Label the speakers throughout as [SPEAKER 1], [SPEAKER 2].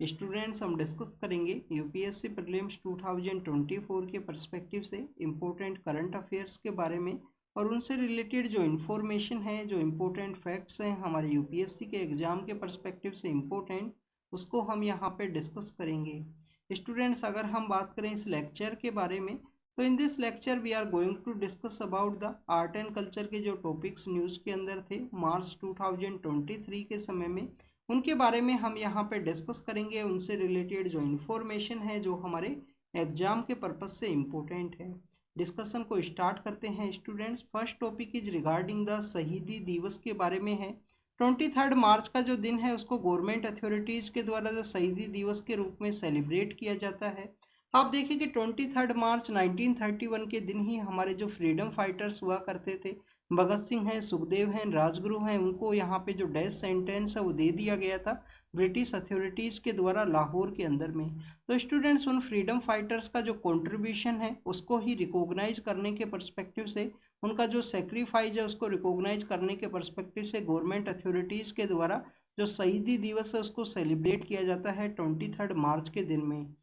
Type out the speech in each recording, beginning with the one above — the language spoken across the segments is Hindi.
[SPEAKER 1] स्टूडेंट्स हम डिस्कस करेंगे यूपीएससी प्रीलिम्स 2024 के पर्सपेक्टिव से इम्पोर्टेंट करंट अफेयर्स के बारे में और उनसे रिलेटेड जो इन्फॉर्मेशन है, जो इम्पोर्टेंट फैक्ट्स हैं हमारे यूपीएससी के एग्जाम के पर्सपेक्टिव से इम्पोर्टेंट, उसको हम यहाँ पे डिस्कस करेंगे। स्टूडेंट्स अगर हम बात करें इस लेक्चर के बारे में, तो in this lecture we are going to discuss about the art and culture के जो टॉपिक्स न्यूज़ के अंदर थे मार्च 2023 के समय में, उनके बारे में हम यहाँ पे डिस्कस करेंगे। उनसे रिलेटेड जो इन्फॉर्मेशन है जो हमारे एग्जाम के पर्पज से इम्पोर्टेंट है। डिस्कशन को स्टार्ट करते हैं students. First topic is regarding the शहीदी दिवस के बारे में है। 23 मार्च का जो दिन है उसको गवर्नमेंट अथॉरिटीज के द्वारा जो शहीदी दिवस के रूप में सेलिब्रेट किया जाता है। आप देखिए कि 23 मार्च 1931 के दिन ही हमारे जो फ्रीडम फाइटर्स हुआ करते थे, भगत सिंह हैं, सुखदेव हैं, राजगुरु हैं, उनको यहाँ पे जो डेथ सेंटेंस है वो दे दिया गया था ब्रिटिश अथॉरिटीज़ के द्वारा लाहौर के अंदर में। तो स्टूडेंट्स उन फ्रीडम फाइटर्स का जो कंट्रीब्यूशन है उसको ही रिकॉग्नाइज करने के पर्सपेक्टिव से, उनका जो सेक्रीफाइस है उसको रिकॉग्नाइज करने के पर्सपेक्टिव से गवर्नमेंट अथॉरिटीज़ के द्वारा जो शहीदी दिवस है उसको सेलिब्रेट किया जाता है 23 मार्च के दिन में।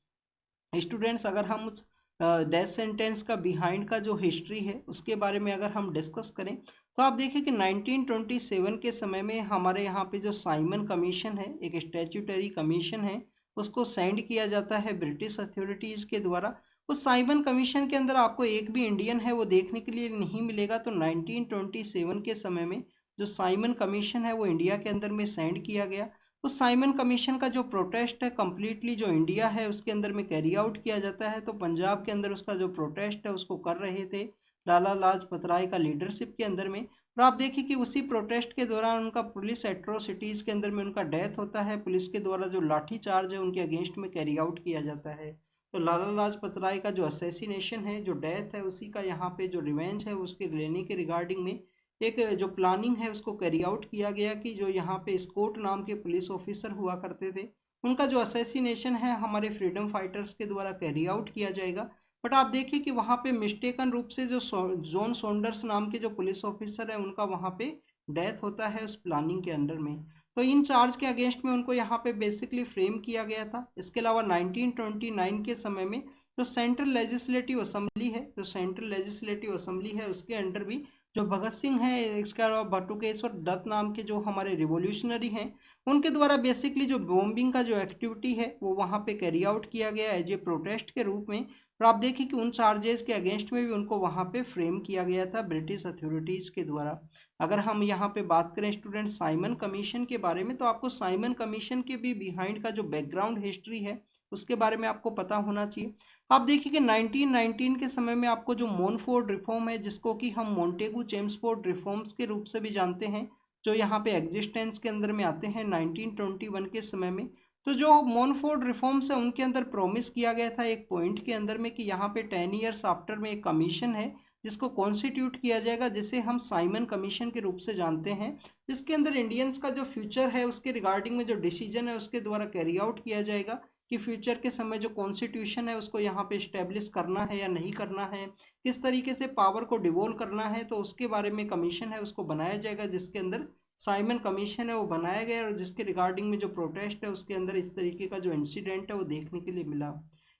[SPEAKER 1] स्टूडेंट्स अगर हम उस डेथ सेंटेंस का बिहाइंड का जो हिस्ट्री है उसके बारे में अगर हम डिस्कस करें, तो आप देखिए कि 1927 के समय में हमारे यहाँ पे जो साइमन कमीशन है, एक स्टैट्यूटरी कमीशन है, उसको सेंड किया जाता है ब्रिटिश अथॉरिटीज़ के द्वारा। उस साइमन कमीशन के अंदर आपको एक भी इंडियन है वो देखने के लिए नहीं मिलेगा। तो 1927 के समय में जो साइमन कमीशन है वो इंडिया के अंदर में सेंड किया गया। उस साइमन कमीशन का जो प्रोटेस्ट है कम्प्लीटली जो इंडिया है उसके अंदर में कैरी आउट किया जाता है। तो पंजाब के अंदर उसका जो प्रोटेस्ट है उसको कर रहे थे लाला लाजपत राय का लीडरशिप के अंदर में। और आप देखिए कि उसी प्रोटेस्ट के दौरान उनका पुलिस एट्रोसिटीज़ के अंदर में उनका डेथ होता है। पुलिस के द्वारा जो लाठी चार्ज है उनके अगेंस्ट में कैरी आउट किया जाता है। तो लाला लाजपत राय का जो असैसिनेशन है, जो डेथ है, उसी का यहाँ पे जो रिवेंज है उसके लेने के रिगार्डिंग में एक जो प्लानिंग है उसको कैरी आउट किया गया कि जो यहाँ पे स्कॉट नाम के पुलिस ऑफिसर हुआ करते थे उनका जो असैसिनेशन है हमारे फ्रीडम फाइटर्स के द्वारा कैरी आउट किया जाएगा। बट आप देखिए कि वहाँ पे मिस्टेकन रूप से जो जॉन सॉन्डर्स नाम के जो पुलिस ऑफिसर है उनका वहाँ पे डेथ होता है उस प्लानिंग के अंडर में। तो इन चार्ज के अगेंस्ट में उनको यहाँ पे बेसिकली फ्रेम किया गया था। इसके अलावा 1929 के समय में जो सेंट्रल लेजिस्लेटिव असेंबली है, जो सेंट्रल लेजिस्लेटिव असेंबली है उसके अंडर भी जो भगत सिंह है, इसके अलावा बटुकेश्वर दत्त नाम के जो हमारे रिवोल्यूशनरी हैं, उनके द्वारा बेसिकली जो बॉम्बिंग का जो एक्टिविटी है वो वहाँ पे कैरी आउट किया गया एज ए प्रोटेस्ट के रूप में। और आप देखिए कि उन चार्जेस के अगेंस्ट में भी उनको वहाँ पे फ्रेम किया गया था ब्रिटिश अथॉरिटीज़ के द्वारा। अगर हम यहाँ पे बात करें स्टूडेंट साइमन कमीशन के बारे में, तो आपको साइमन कमीशन के भी बिहाइंड का जो बैकग्राउंड हिस्ट्री है उसके बारे में आपको पता होना चाहिए। आप देखिए कि 1919 के समय में आपको जो मोनफोर्ड रिफॉर्म है, जिसको कि हम मोंटेगू चेम्सफोर्ड रिफॉर्म्स के रूप से भी जानते हैं, जो यहाँ पे एग्जिस्टेंस के अंदर में आते हैं 1921 के समय में। तो जो मोनफोर्ड रिफॉर्म्स है उनके अंदर प्रॉमिस किया गया था एक पॉइंट के अंदर में कि यहाँ पे 10 ईयर्स आफ्टर में एक कमीशन है जिसको कॉन्स्टिट्यूट किया जाएगा, जिसे हम साइमन कमीशन के रूप से जानते हैं, जिसके अंदर इंडियंस का जो फ्यूचर है उसके रिगार्डिंग में जो डिसीजन है उसके द्वारा कैरी आउट किया जाएगा कि फ्यूचर के समय जो कॉन्स्टिट्यूशन है उसको यहाँ पे इस्टेब्लिश करना है या नहीं करना है, किस तरीके से पावर को डिवोल्व करना है। तो उसके बारे में कमीशन है उसको बनाया जाएगा, जिसके अंदर साइमन कमीशन है वो बनाया गया और जिसके रिगार्डिंग में जो प्रोटेस्ट है उसके अंदर इस तरीके का जो इंसिडेंट है वो देखने के लिए मिला।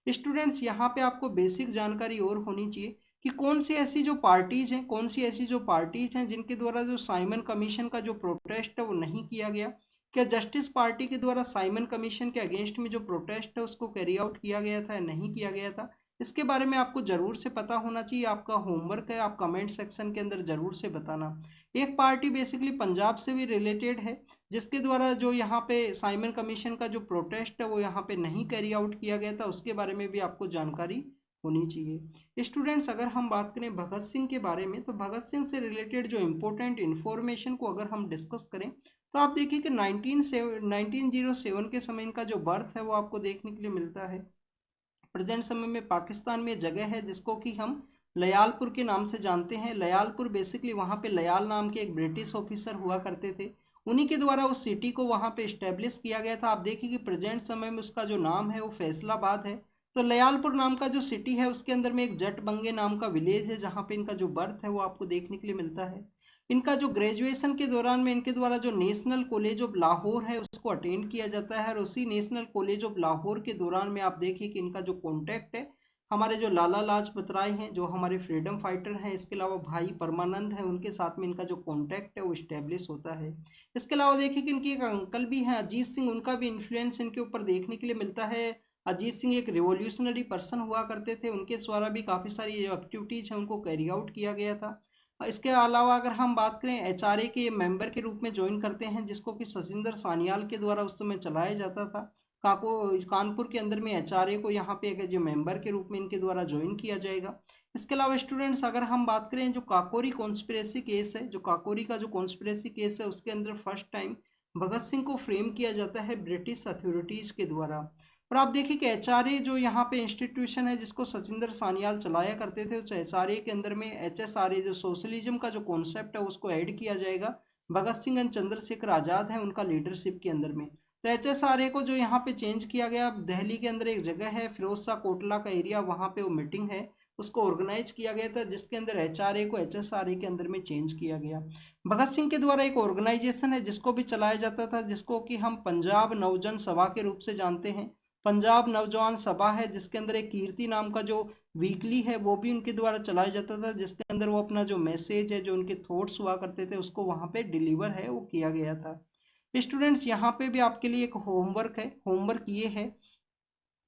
[SPEAKER 1] स्टूडेंट्स यहाँ पे आपको बेसिक जानकारी और होनी चाहिए कि कौन सी ऐसी जो पार्टीज हैं, कौन सी ऐसी जो पार्टीज हैं जिनके द्वारा जो साइमन कमीशन का जो प्रोटेस्ट है वो नहीं किया गया। क्या जस्टिस पार्टी के द्वारा साइमन कमीशन के अगेंस्ट में जो प्रोटेस्ट है उसको कैरी आउट किया गया था या नहीं किया गया था, इसके बारे में आपको जरूर से पता होना चाहिए। आपका होमवर्क है, आप कमेंट सेक्शन के अंदर जरूर से बताना। एक पार्टी बेसिकली पंजाब से भी रिलेटेड है जिसके द्वारा जो यहाँ पे साइमन कमीशन का जो प्रोटेस्ट है वो यहाँ पे नहीं कैरी आउट किया गया था, उसके बारे में भी आपको जानकारी होनी चाहिए। स्टूडेंट्स अगर हम बात करें भगत सिंह के बारे में, तो भगत सिंह से रिलेटेड जो इम्पोर्टेंट इन्फॉर्मेशन को अगर हम डिस्कस करें, तो आप देखिए कि 1907 के समय इनका जो बर्थ है वो आपको देखने के लिए मिलता है। प्रेजेंट समय में पाकिस्तान में जगह है जिसको कि हम लयालपुर के नाम से जानते हैं। लयालपुर बेसिकली वहाँ पे लयाल नाम के एक ब्रिटिश ऑफिसर हुआ करते थे, उन्हीं के द्वारा उस सिटी को वहाँ पे इस्टेब्लिश किया गया था। आप देखिए कि प्रेजेंट समय में उसका जो नाम है वो फैसलाबाद है। तो लयालपुर नाम का जो सिटी है उसके अंदर में एक जट बंगे नाम का विलेज है जहाँ पे इनका जो बर्थ है वो आपको देखने के लिए मिलता है। इनका जो ग्रेजुएशन के दौरान में इनके द्वारा जो नेशनल कॉलेज ऑफ लाहौर है उसको अटेंड किया जाता है, और उसी नेशनल कॉलेज ऑफ लाहौर के दौरान में आप देखिए कि इनका जो कॉन्टैक्ट है हमारे जो लाला लाजपत राय हैं, जो हमारे फ्रीडम फाइटर हैं, इसके अलावा भाई परमानंद है, उनके साथ में इनका जो कॉन्टैक्ट है वो इस्टेब्लिश होता है। इसके अलावा देखिए कि इनके एक अंकल भी हैं अजीत सिंह, उनका भी इन्फ्लुएंस इनके ऊपर देखने के लिए मिलता है। अजीत सिंह एक रिवॉल्यूशनरी पर्सन हुआ करते थे, उनके द्वारा भी काफ़ी सारी जो एक्टिविटीज़ हैं उनको कैरी आउट किया गया था। इसके अलावा अगर हम बात करें एचआरए के मेंबर के रूप में ज्वाइन करते हैं, जिसको कि सचिंदर सान्याल के द्वारा उस समय चलाया जाता था। कानपुर के अंदर में एचआरए को यहाँ पे एक जो मेंबर के रूप में इनके द्वारा ज्वाइन किया जाएगा। इसके अलावा स्टूडेंट्स अगर हम बात करें जो काकोरी कॉन्स्पिरेसी केस है, जो काकोरी का जो कॉन्स्पिरेसी केस है उसके अंदर फर्स्ट टाइम भगत सिंह को फ्रेम किया जाता है ब्रिटिश अथॉरिटीज के द्वारा। और आप देखिए कि एचआरए जो यहाँ पे इंस्टीट्यूशन है जिसको सचिंदर सान्याल चलाया करते थे, उस एचआरए के अंदर में एचएसआरए जो सोशलिज्म का जो कॉन्सेप्ट है उसको ऐड किया जाएगा। भगत सिंह एंड चंद्रशेखर आजाद है उनका लीडरशिप के अंदर में। तो एचएसआरए को जो यहाँ पे चेंज किया गया, दिल्ली के अंदर एक जगह है फिरोज शाह कोटला का एरिया, वहाँ पे वो मीटिंग है उसको ऑर्गेनाइज किया गया था, जिसके अंदर एचआरए को एचएसआरए के अंदर में चेंज किया गया। भगत सिंह के द्वारा एक ऑर्गेनाइजेशन है जिसको भी चलाया जाता था, जिसको कि हम पंजाब नवजन सभा के रूप से जानते हैं। पंजाब नौजवान सभा है जिसके अंदर एक कीर्ति नाम का जो वीकली है वो भी उनके द्वारा चलाया जाता था, जिसके अंदर वो अपना जो मैसेज है, जो उनके थॉट्स हुआ करते थे, उसको वहाँ पे डिलीवर है वो किया गया था। स्टूडेंट्स यहाँ पे भी आपके लिए एक होमवर्क है। होमवर्क ये है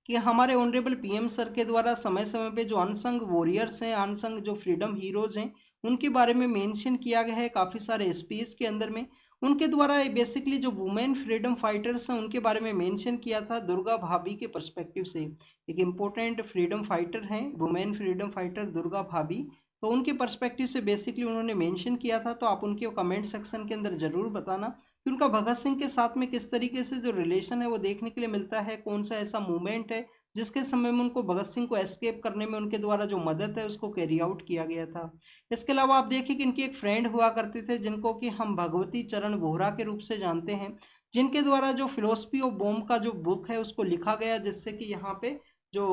[SPEAKER 1] कि हमारे ऑनरेबल पीएम सर के द्वारा समय समय पे जो अनसंग वॉरियर्स हैं, अनसंग जो फ्रीडम हीरोज हैं, उनके बारे में मेंशन किया गया है काफ़ी सारे स्पीच के अंदर में। उनके द्वारा बेसिकली जो वुमेन फ्रीडम फाइटर्स हैं उनके बारे में मेंशन किया था दुर्गा भाभी के पर्सपेक्टिव से। एक इम्पोर्टेंट फ्रीडम फाइटर हैं वुमेन फ्रीडम फाइटर दुर्गा भाभी, तो उनके पर्सपेक्टिव से बेसिकली उन्होंने मेंशन किया था। तो आप उनके कमेंट सेक्शन के अंदर ज़रूर बताना कि उनका भगत सिंह के साथ में किस तरीके से जो रिलेशन है वो देखने के लिए मिलता है, कौन सा ऐसा मूवमेंट है जिसके समय में उनको भगत सिंह को एस्केप करने में उनके द्वारा जो मदद है उसको कैरी आउट किया गया था। इसके अलावा आप देखिए कि इनकी एक फ्रेंड हुआ करते थे जिनको कि हम भगवती चरण वोहरा के रूप से जानते हैं, जिनके द्वारा जो फिलोसफी ऑफ बॉम्ब का जो बुक है उसको लिखा गया, जिससे कि यहाँ पे जो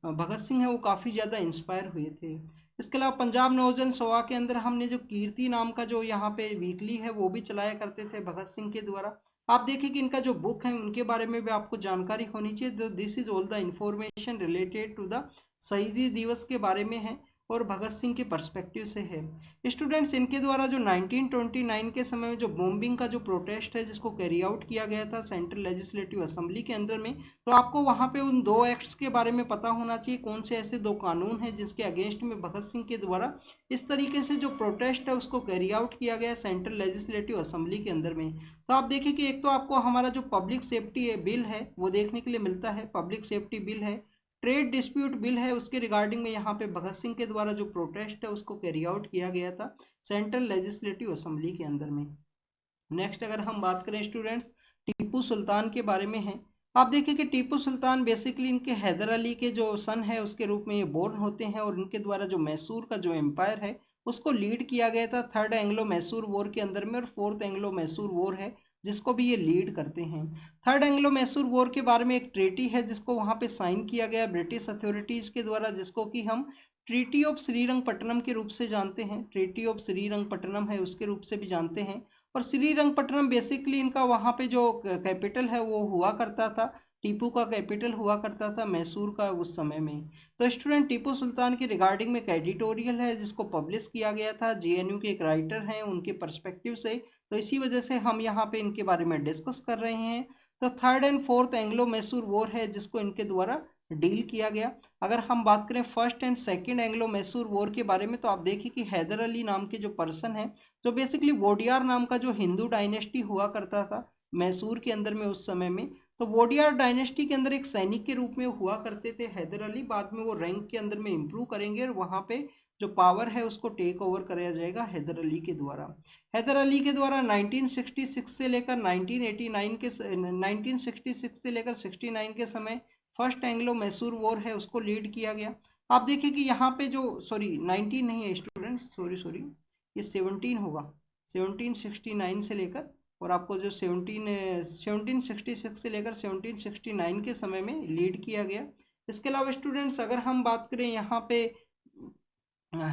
[SPEAKER 1] भगत सिंह है वो काफ़ी ज़्यादा इंस्पायर हुए थे। इसके अलावा पंजाब नवजन सभा के अंदर हमने जो कीर्ति नाम का जो यहाँ पे वीकली है वो भी चलाया करते थे भगत सिंह के द्वारा। आप देखिए कि इनका जो बुक है उनके बारे में भी आपको जानकारी होनी चाहिए। This is all the information related to the शहीदी दिवस के बारे में है और भगत सिंह के पर्सपेक्टिव से है। स्टूडेंट्स इनके द्वारा जो 1929 के समय में जो बॉम्बिंग का जो प्रोटेस्ट है जिसको कैरी आउट किया गया था सेंट्रल लेजिस्लेटिव असेंबली के अंदर में, तो आपको वहाँ पे उन दो एक्ट्स के बारे में पता होना चाहिए, कौन से ऐसे दो कानून हैं जिसके अगेंस्ट में भगत सिंह के द्वारा इस तरीके से जो प्रोटेस्ट है उसको कैरी आउट किया गया सेंट्रल लेजिस्लेटिव असेंबली के अंदर में। तो आप देखिए कि एक तो आपको हमारा जो पब्लिक सेफ्टी बिल है वो देखने के लिए मिलता है, पब्लिक सेफ्टी बिल है। ट्रेड डिस्प्यूट बिल है, उसके रिगार्डिंग में यहाँ पे भगत सिंह के द्वारा जो प्रोटेस्ट है उसको कैरी आउट किया गया था सेंट्रल लेजिस्लेटिव असेंबली के अंदर में। नेक्स्ट अगर हम बात करें स्टूडेंट्स टीपू सुल्तान के बारे में है। आप देखिए कि टीपू सुल्तान बेसिकली इनके हैदर अली के जो सन है उसके रूप में ये बोर्न होते हैं, और इनके द्वारा जो मैसूर का जो एम्पायर है उसको लीड किया गया था थर्ड एंग्लो मैसूर वॉर के अंदर में, और फोर्थ एंग्लो मैसूर वॉर है जिसको भी ये लीड करते हैं। थर्ड एंग्लो मैसूर वॉर के बारे में एक ट्रीटी है जिसको वहाँ पे साइन किया गया ब्रिटिश अथॉरिटीज के द्वारा, जिसको कि हम ट्रीटी ऑफ श्रीरंगपट्टनम के रूप से जानते हैं। ट्रीटी ऑफ श्रीरंगपट्टनम है उसके रूप से भी जानते हैं। और श्रीरंगपट्टनम बेसिकली इनका वहाँ पे जो कैपिटल है वो हुआ करता था, टीपू का कैपिटल हुआ करता था मैसूर का उस समय में। तो स्टूडेंट टीपू सुल्तान के रिगार्डिंग में एक एडिटोरियल है जिसको पब्लिश किया गया था, जेएनयू के एक राइटर हैं उनके पर्सपेक्टिव से, तो इसी वजह से हम यहाँ पे इनके बारे में डिस्कस कर रहे हैं। तो third and fourth Anglo Mysore war है जिसको इनके द्वारा डील किया गया। अगर हम बात करें first and second Anglo Mysore war के बारे में, तो आप देखिए कि हैदर अली नाम के जो पर्सन है, तो बेसिकली वोडियार नाम का जो हिंदू डायनेस्टी हुआ करता था मैसूर के अंदर में उस समय में, तो वोडियार डायनेस्टी के अंदर एक सैनिक के रूप में हुआ करते थे हैदर अली। बाद में वो रैंक के अंदर में इंप्रूव करेंगे और वहाँ पे जो पावर है उसको टेक ओवर कराया जाएगा हैदर अली के द्वारा। हैदर अली के द्वारा 1966 से लेकर 1989 के 1966 से लेकर 69 के समय फर्स्ट एंग्लो मैसूर वॉर है उसको लीड किया गया। आप देखिए कि यहाँ पे जो 19 नहीं है स्टूडेंट्स, सॉरी ये 17 होगा, 1769 से लेकर, और आपको जो 1766 से लेकर 1769 के समय में लीड किया गया। इसके अलावा स्टूडेंट्स अगर हम बात करें यहाँ पे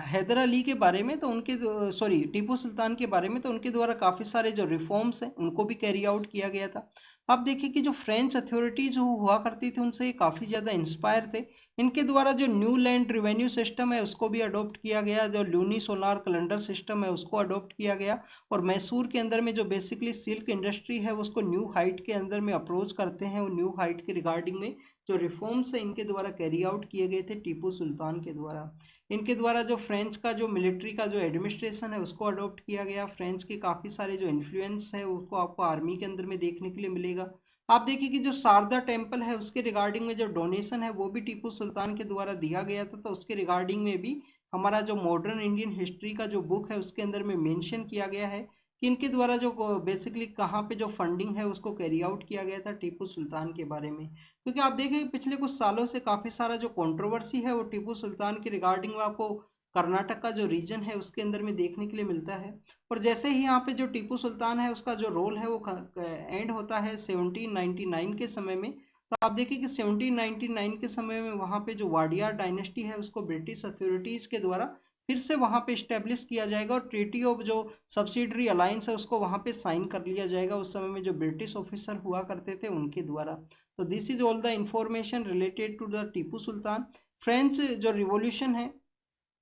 [SPEAKER 1] हैदर अली के बारे में, तो उनके सॉरी टीपू सुल्तान के बारे में, तो उनके द्वारा काफ़ी सारे जो रिफॉर्म्स हैं उनको भी कैरी आउट किया गया था। आप देखिए कि जो फ्रेंच अथॉरिटीज हुआ करती थी उनसे काफ़ी ज़्यादा इंस्पायर थे। इनके द्वारा जो न्यू लैंड रिवेन्यू सिस्टम है उसको भी अडॉप्ट किया गया, जो लूनी सोलार कैलेंडर सिस्टम है उसको अडॉप्ट किया गया, और मैसूर के अंदर में जो बेसिकली सिल्क इंडस्ट्री है उसको न्यू हाइट के अंदर में अप्रोच करते हैं। वो न्यू हाइट के रिगार्डिंग में जो रिफॉर्म्स है इनके द्वारा कैरी आउट किए गए थे टीपू सुल्तान के द्वारा। इनके द्वारा जो फ्रेंच का जो मिलिट्री का जो एडमिनिस्ट्रेशन है उसको अडॉप्ट किया गया। फ्रेंच के काफ़ी सारे जो इन्फ्लुएंस है उसको आपको आर्मी के अंदर में देखने के लिए मिलेगा। आप देखिए कि जो शारदा टेम्पल है उसके रिगार्डिंग में जो डोनेशन है वो भी टीपू सुल्तान के द्वारा दिया गया था, तो उसके रिगार्डिंग में भी हमारा जो मॉडर्न इंडियन हिस्ट्री का जो बुक है उसके अंदर में मेंशन किया गया है कि इनके द्वारा जो बेसिकली कहाँ पे जो फंडिंग है उसको कैरी आउट किया गया था टीपू सुल्तान के बारे में। क्योंकि आप देखें पिछले कुछ सालों से काफ़ी सारा जो कंट्रोवर्सी है वो टीपू सुल्तान के रिगार्डिंग में आपको कर्नाटक का जो रीजन है उसके अंदर में देखने के लिए मिलता है। और जैसे ही यहाँ पे जो टीपू सुल्तान है उसका जो रोल है वो एंड होता है 1799 के समय में। तो आप देखिए कि 1799 के समय में वहाँ पे जो वाडियार डायनेस्टी है उसको ब्रिटिश अथॉरिटीज़ के द्वारा फिर से वहाँ पे इस्टेब्लिश किया जाएगा, और ट्रीटी ऑफ जो सब्सिडरी अलायंस है उसको वहाँ पे साइन कर लिया जाएगा उस समय में जो ब्रिटिश ऑफिसर हुआ करते थे उनके द्वारा। तो this is all the information related to the Tipu Sultan. French जो रिवॉल्यूशन है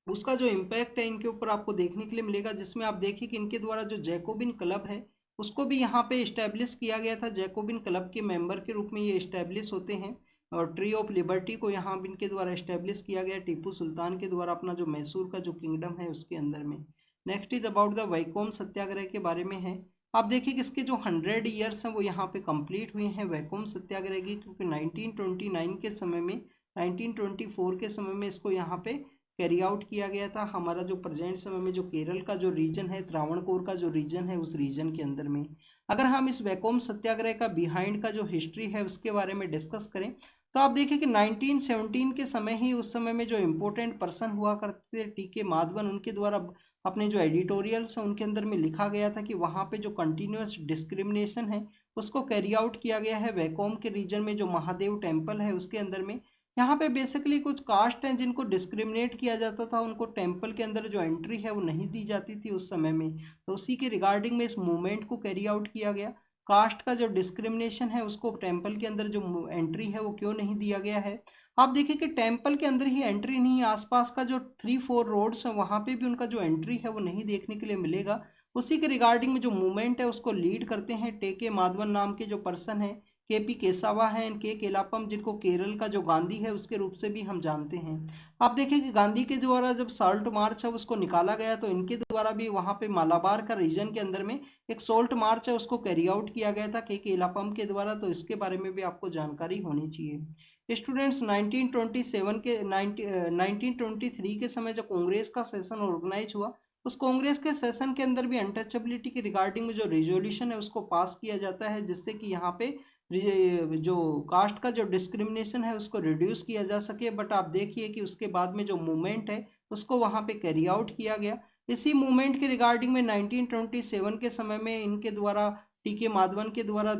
[SPEAKER 1] उसका जो इम्पैक्ट है इनके ऊपर आपको देखने के लिए मिलेगा, जिसमें आप देखिए कि इनके द्वारा जो जैकोबिन क्लब है उसको भी यहाँ पे इस्टेब्लिश किया गया था। जैकोबिन क्लब के मेंबर के रूप में ये इस्टेब्लिश होते हैं, और ट्री ऑफ लिबर्टी को यहाँ इनके द्वारा इस्टेब्लिश किया गया टीपू सुल्तान के द्वारा अपना जो मैसूर का जो किंगडम है उसके अंदर में। Next is about the Vaikom Satyagraha के बारे में है। आप देखिए कि इसके जो 100 ईयर्स हैं वो यहाँ पे कंप्लीट हुए हैं वैकोम सत्याग्रह की, क्योंकि 1929 के समय में 1924 के समय में इसको यहाँ पे कैरी आउट किया गया था। हमारा जो प्रेजेंट समय में जो केरल का जो रीजन है, त्रावणकोर का जो रीजन है, उस रीजन के अंदर में अगर हम इस वैकोम सत्याग्रह का बिहाइंड का जो हिस्ट्री है उसके बारे में डिस्कस करें, तो आप देखिए कि 1917 के समय ही उस समय में जो इम्पोर्टेंट पर्सन हुआ करते थे टी.के. माधवन, उनके द्वारा अपने जो एडिटोरियल्स हैं उनके अंदर में लिखा गया था कि वहाँ पे जो कंटिन्यूस डिस्क्रिमिनेशन है उसको कैरी आउट किया गया है वैकोम के रीजन में। जो महादेव टेम्पल है उसके अंदर में यहाँ पे बेसिकली कुछ कास्ट हैं जिनको डिस्क्रिमिनेट किया जाता था, उनको टेम्पल के अंदर जो एंट्री है वो नहीं दी जाती थी उस समय में। तो उसी के रिगार्डिंग में इस मूवमेंट को कैरी आउट किया गया। कास्ट का जो डिस्क्रिमिनेशन है उसको टेम्पल के अंदर जो एंट्री है वो क्यों नहीं दिया गया है। आप देखिए कि टेम्पल के अंदर ही एंट्री नहीं, आसपास का जो 3-4 रोड्स है वहाँ पे भी उनका जो एंट्री है वो नहीं देखने के लिए मिलेगा। उसी के रिगार्डिंग में जो मूवमेंट है उसको लीड करते हैं टे.के. माधवन नाम के जो पर्सन है। के.पी. केसावा हैं, के केलापम, जिनको केरल का जो गांधी है उसके रूप से भी हम जानते हैं। आप देखें कि गांधी के द्वारा जब साल्ट मार्च है उसको निकाला गया, तो इनके द्वारा भी वहाँ पे मालाबार का रीजन के अंदर में एक सोल्ट मार्च है उसको कैरी आउट किया गया था के केलापम के द्वारा। तो इसके बारे में भी आपको जानकारी होनी चाहिए। स्टूडेंट्स 1927 के 1923 के समय जो कांग्रेस का सेशन ऑर्गेनाइज हुआ, उस कांग्रेस के सेशन के अंदर भी अनटचेबिलिटी के रिगार्डिंग में जो रिजोल्यूशन है उसको पास किया जाता है, जिससे कि यहाँ पे जो कास्ट का जो डिस्क्रिमिनेशन है उसको रिड्यूस किया जा सके। बट आप देखिए कि उसके बाद में जो मूवमेंट है उसको वहाँ पे कैरी आउट किया गया। इसी मूवमेंट के रिगार्डिंग में 1927 के समय में इनके द्वारा टी.के. माधवन के द्वारा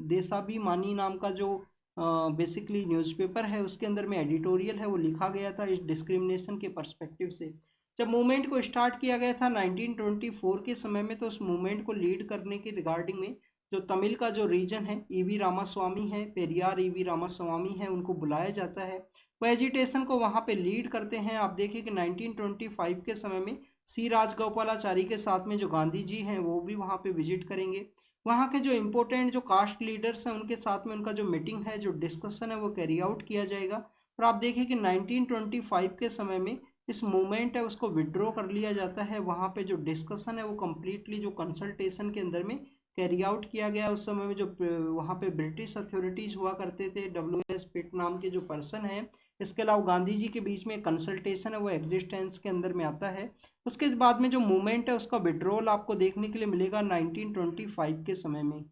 [SPEAKER 1] देशाभिमानी नाम का जो बेसिकली न्यूज़पेपर है उसके अंदर में एडिटोरियल है वो लिखा गया था इस डिस्क्रिमिनेशन के पर्सपेक्टिव से। जब मूवमेंट को स्टार्ट किया गया था 1924 के समय में, तो उस मूवमेंट को लीड करने के रिगार्डिंग में जो तमिल का जो रीजन है ई.वी. रामास्वामी है, पेरियार ई.वी. रामास्वामी है, उनको बुलाया जाता है। वो एजिटेशन को वहाँ पे लीड करते हैं। आप देखिए कि 1925 के समय में सी राजगोपालाचारी के साथ में जो गांधी जी हैं वो भी वहाँ पे विजिट करेंगे। वहाँ के जो इम्पोर्टेंट जो कास्ट लीडर्स हैं उनके साथ में उनका जो मीटिंग है, जो डिस्कशन है वो कैरी आउट किया जाएगा। और आप देखिए कि 1925 के समय में इस मूवमेंट है उसको विड्रॉ कर लिया जाता है। वहाँ पे जो डिस्कशन है वो कम्प्लीटली जो कंसल्टेशन के अंदर में कैरी आउट किया गया। उस समय में जो वहाँ पे ब्रिटिश अथॉरिटीज हुआ करते थे, W.S. पिट नाम के जो पर्सन है, इसके अलावा गांधी जी के बीच में कंसल्टेशन है वो एग्जिस्टेंस के अंदर में आता है। उसके बाद में जो मूवमेंट है उसका विड्रॉल आपको देखने के लिए मिलेगा 1925 के समय में।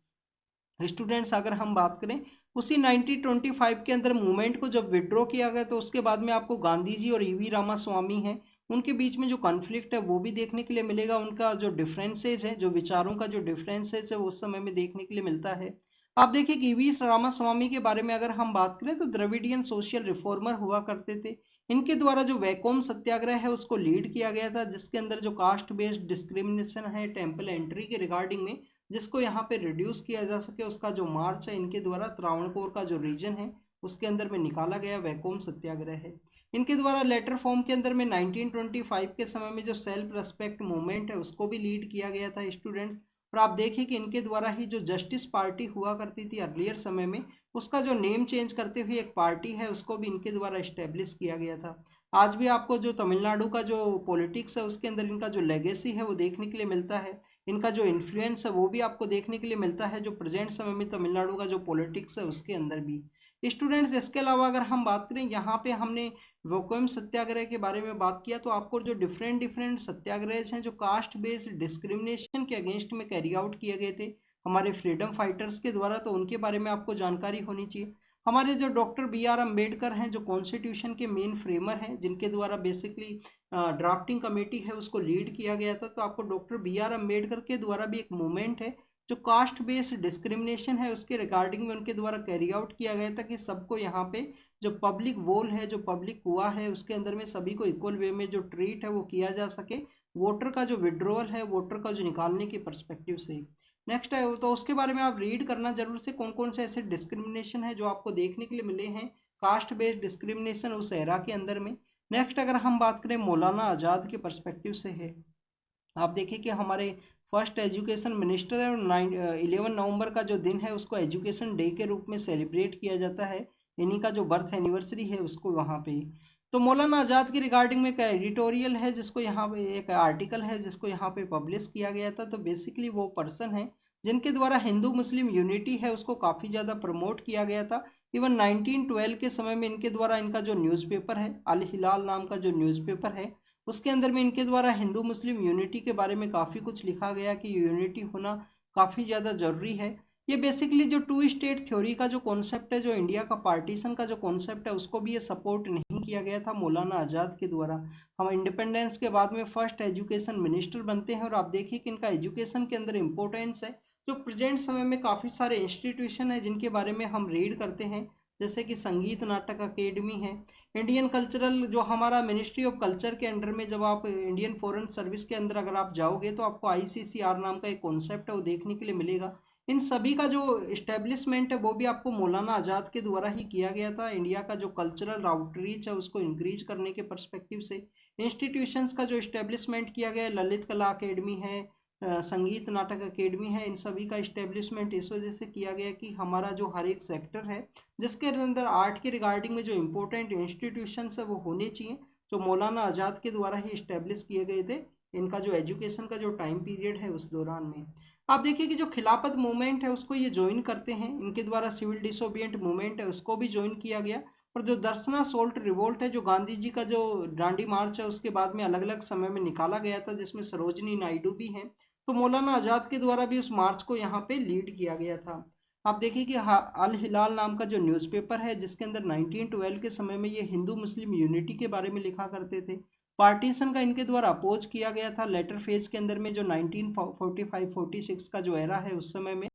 [SPEAKER 1] स्टूडेंट्स अगर हम बात करें उसी 1925 के अंदर मूवमेंट को जब विड्रॉ किया गया, तो उसके बाद में आपको गांधी जी और ई.वी. रामास्वामी हैं उनके बीच में जो कॉन्फ्लिक्ट है वो भी देखने के लिए मिलेगा। उनका जो डिफरेंसेज है, जो विचारों का जो डिफरेंसेज है वो उस समय में देखने के लिए मिलता है। आप देखिए कि ई.वी. रामास्वामी के बारे में अगर हम बात करें तो द्रविडियन सोशल रिफॉर्मर हुआ करते थे। इनके द्वारा जो वैकोम सत्याग्रह है उसको लीड किया गया था, जिसके अंदर जो कास्ट बेस्ड डिस्क्रिमिनेशन है टेम्पल एंट्री के रिगार्डिंग में, जिसको यहाँ पे रिड्यूस किया जा सके, उसका जो मार्च है इनके द्वारा त्रावणकोर का जो रीजन है उसके अंदर में निकाला गया वैकोम सत्याग्रह है। इनके द्वारा लेटर फॉर्म के अंदर में 1925 के समय में जो सेल्फ रेस्पेक्ट मूवमेंट है उसको भी लीड किया गया था स्टूडेंट्स। और आप देखिए कि इनके द्वारा ही जो जस्टिस पार्टी हुआ करती थी अर्लियर समय में, उसका जो नेम चेंज करते हुए एक पार्टी है उसको भी इनके द्वारा इस्टेब्लिश किया गया था। आज भी आपको जो तमिलनाडु का जो पॉलिटिक्स है उसके अंदर इनका जो लेगेसी है वो देखने के लिए मिलता है, इनका जो इन्फ्लुएंस है वो भी आपको देखने के लिए मिलता है जो प्रेजेंट समय में तमिलनाडु का जो पॉलिटिक्स है उसके अंदर भी। स्टूडेंट्स, इसके अलावा अगर हम बात करें, यहाँ पे हमने वैकोम सत्याग्रह के बारे में बात किया, तो आपको जो डिफरेंट डिफरेंट सत्याग्रह हैं जो कास्ट बेस्ड डिस्क्रिमिनेशन के अगेंस्ट में कैरी आउट किए गए थे हमारे फ्रीडम फाइटर्स के द्वारा, तो उनके बारे में आपको जानकारी होनी चाहिए। हमारे जो डॉक्टर B.R. अम्बेडकर हैं जो कॉन्स्टिट्यूशन के मेन फ्रेमर हैं, जिनके द्वारा बेसिकली ड्राफ्टिंग कमेटी है उसको लीड किया गया था, तो आपको डॉक्टर B.R. अम्बेडकर के द्वारा भी एक मूवमेंट है जो कास्ट बेस्ड डिस्क्रिमिनेशन है उसके रिगार्डिंग में उनके द्वारा कैरी आउट किया गया था कि सबको यहाँ पे जो पब्लिक वोल है, जो पब्लिक कुआ है, उसके अंदर में सभी को इक्वल वे में जो ट्रीट है वो किया जा सके, वोटर का जो विड्रॉवल है, वोटर का जो निकालने के परस्पेक्टिव से। नेक्स्ट है तो उसके बारे में आप रीड करना जरूर से, कौन कौन से ऐसे डिस्क्रिमिनेशन है जो आपको देखने के लिए मिले हैं कास्ट बेस्ड डिस्क्रिमिनेशन उस एरा के अंदर में। नेक्स्ट अगर हम बात करें मौलाना आज़ाद के परस्पेक्टिव से है, आप देखिए कि हमारे फर्स्ट एजुकेशन मिनिस्टर है और 11 नवंबर का जो दिन है उसको एजुकेशन डे के रूप में सेलिब्रेट किया जाता है, इन्हीं का जो बर्थ एनिवर्सरी है उसको वहाँ पे। तो मौलाना आज़ाद की रिगार्डिंग में एक एडिटोरियल है जिसको यहाँ पे एक आर्टिकल है जिसको यहाँ पे पब्लिश किया गया था। तो बेसिकली वो पर्सन है जिनके द्वारा हिंदू मुस्लिम यूनिटी है उसको काफ़ी ज़्यादा प्रमोट किया गया था। इवन 1912 के समय में इनके द्वारा इनका जो न्यूज़पेपर है अल हिलाल नाम का जो न्यूज़पेपर है उसके अंदर में इनके द्वारा हिंदू मुस्लिम यूनिटी के बारे में काफ़ी कुछ लिखा गया कि यूनिटी होना काफ़ी ज़्यादा ज़रूरी है। ये बेसिकली जो टू स्टेट थ्योरी का जो कॉन्सेप्ट है, जो इंडिया का पार्टीशन का जो कॉन्सेप्ट है, उसको भी ये सपोर्ट नहीं किया गया था मौलाना आज़ाद के द्वारा। हम इंडिपेंडेंस के बाद में फर्स्ट एजुकेशन मिनिस्टर बनते हैं और आप देखिए कि इनका एजुकेशन के अंदर इंपॉर्टेंस है। जो प्रेजेंट समय में काफ़ी सारे इंस्टीट्यूशन है जिनके बारे में हम रीड करते हैं, जैसे कि संगीत नाटक अकेडमी है, इंडियन कल्चरल जो हमारा मिनिस्ट्री ऑफ कल्चर के अंडर में, जब आप इंडियन फॉरेन सर्विस के अंदर अगर आप जाओगे तो आपको ICCR नाम का एक कॉन्सेप्ट है वो देखने के लिए मिलेगा। इन सभी का जो इस्टेब्लिशमेंट है वो भी आपको मौलाना आज़ाद के द्वारा ही किया गया था। इंडिया का जो कल्चरल आउटरीच है उसको इंक्रीज करने के परस्पेक्टिव से इंस्टीट्यूशंस का जो इस्टेब्लिशमेंट किया गया, ललित कला अकेडमी है, संगीत नाटक अकेडमी है, इन सभी का इस्टेब्लिशमेंट इस वजह से किया गया कि हमारा जो हर एक सेक्टर है जिसके अंदर आर्ट के रिगार्डिंग में जो इम्पोर्टेंट इंस्टीट्यूशंस है वो होने चाहिए, जो मौलाना आज़ाद के द्वारा ही इस्टेब्लिश किए गए थे इनका जो एजुकेशन का जो टाइम पीरियड है उस दौरान में। आप देखिए कि जो खिलाफत मूवमेंट है उसको ये ज्वाइन करते हैं, इनके द्वारा सिविल डिसोबिएंट मूवमेंट है उसको भी ज्वाइन किया गया। और जो दर्शना सोल्ट रिवोल्ट है, जो गांधी जी का जो डांडी मार्च है उसके बाद में अलग अलग समय में निकाला गया था जिसमें सरोजनी नायडू भी हैं, तो मौलाना आज़ाद के द्वारा भी उस मार्च को यहाँ पे लीड किया गया था। आप देखिए कि अल हिलाल नाम का जो न्यूज़पेपर है जिसके अंदर 1912 के समय में ये हिंदू मुस्लिम यूनिटी के बारे में लिखा करते थे, पार्टीशन का इनके द्वारा अपोज किया गया था लेटर फेज के अंदर में, जो 1945-46 का जो एरा है उस समय में।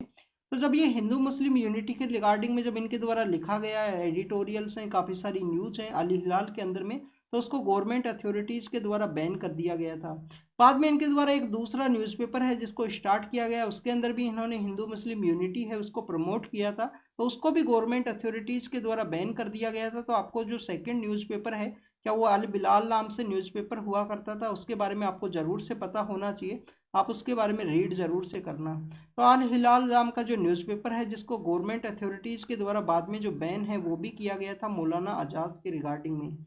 [SPEAKER 1] तो जब ये हिंदू मुस्लिम यूनिटी के रिगार्डिंग में जब इनके द्वारा लिखा गया है, एडिटोरियल्स हैं, काफ़ी सारी न्यूज हैं अल हिलाल के अंदर में, तो उसको गवर्नमेंट अथॉरिटीज़ के द्वारा बैन कर दिया गया था। बाद में इनके द्वारा एक दूसरा न्यूज़पेपर है जिसको स्टार्ट किया गया, उसके अंदर भी इन्होंने हिंदू मुस्लिम यूनिटी है उसको प्रमोट किया था, तो उसको भी गवर्नमेंट अथॉरिटीज़ के द्वारा बैन कर दिया गया था। तो आपको जो सेकंड न्यूज़पेपर है, क्या वो अल बिलाल नाम से न्यूज़पेपर हुआ करता था, उसके बारे में आपको ज़रूर से पता होना चाहिए, आप उसके बारे में रीड ज़रूर से करना। तो अल हिलाल नाम का जो न्यूज़पेपर है जिसको गवर्नमेंट अथॉरिटीज़ के द्वारा बाद में जो बैन है वो भी किया गया था मौलाना आज़ाद के रिगार्डिंग में।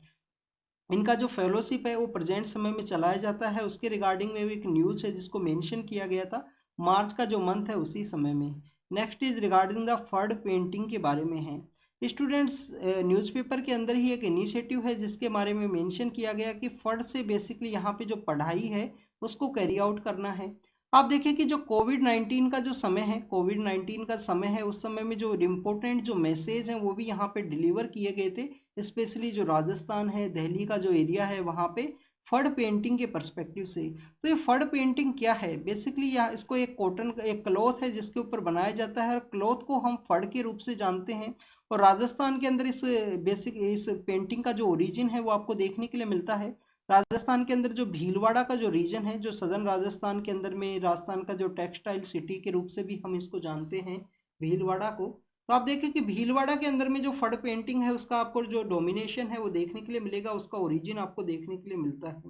[SPEAKER 1] इनका जो फेलोशिप है वो प्रेजेंट समय में चलाया जाता है, उसके रिगार्डिंग में भी एक न्यूज़ है जिसको मेंशन किया गया था मार्च का जो मंथ है उसी समय में। Next is regarding the Phad painting के बारे में है। स्टूडेंट्स, न्यूज़पेपर के अंदर ही एक इनिशिएटिव है जिसके बारे में मेंशन किया गया कि फर्ड से बेसिकली यहाँ पे जो पढ़ाई है उसको कैरी आउट करना है। आप देखिए कि जो कोविड-19 का जो समय है, कोविड-19 का समय है, उस समय में जो इम्पोर्टेंट जो मैसेज हैं वो भी यहाँ पे डिलीवर किए गए थे, स्पेशली जो राजस्थान है, दिल्ली का जो एरिया है वहाँ पे फड़ पेंटिंग के पर्सपेक्टिव से। तो ये फड़ पेंटिंग क्या है, बेसिकली यह इसको एक कॉटन का एक क्लॉथ है जिसके ऊपर बनाया जाता है, और क्लॉथ को हम फड़ के रूप से जानते हैं। और राजस्थान के अंदर इस इस पेंटिंग का जो ओरिजिन है वो आपको देखने के लिए मिलता है। राजस्थान के अंदर जो भीलवाड़ा का जो रीजन है, जो सदर्न राजस्थान के अंदर में, राजस्थान का जो टेक्सटाइल सिटी के रूप से भी हम इसको जानते हैं, भीलवाड़ा को। तो आप देखें कि भीलवाड़ा के अंदर में जो फड़ पेंटिंग है उसका आपको जो डोमिनेशन है वो देखने के लिए मिलेगा, उसका ओरिजिन आपको देखने के लिए मिलता है।